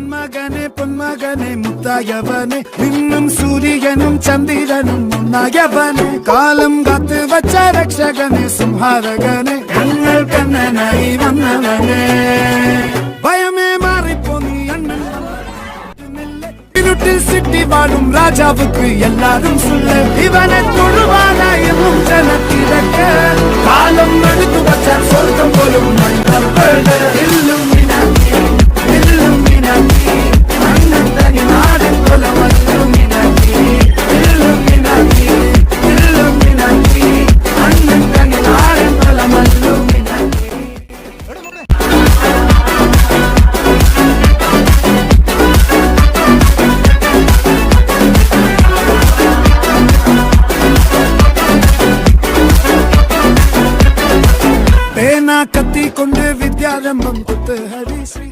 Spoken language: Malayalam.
നന്മകനെ പൊന്മകനെ മുത്തായവനെ നിന്നും സൂര്യനും ചന്ദ്രനും ഒന്നായവനെ കാലം കാത്ത് വച്ച രക്ഷകനെ സംഹാരകനെ ഞങ്ങൾ കണ്ണനായി വന്നവനെ ഭയമേ മാറിപ്പോ നീ അണ്ണൻ சிட்டி வாழும் ராஜாவுக்கு எல்லாரும் சொல்ல இவனை தொழுவானாய் என்னும் ஜனத்திறக்க காலம் எடுத்து வச்சார் சொர்க்கம் போலும் அண்ணன் தனி நாடு போல மல்லும் அண்ணன் தனி நாடு போல மல்லும் കത്തി കൊണ്ട് വിദ്യാരംഭം കുത്ത് ഹരി ശ്രീ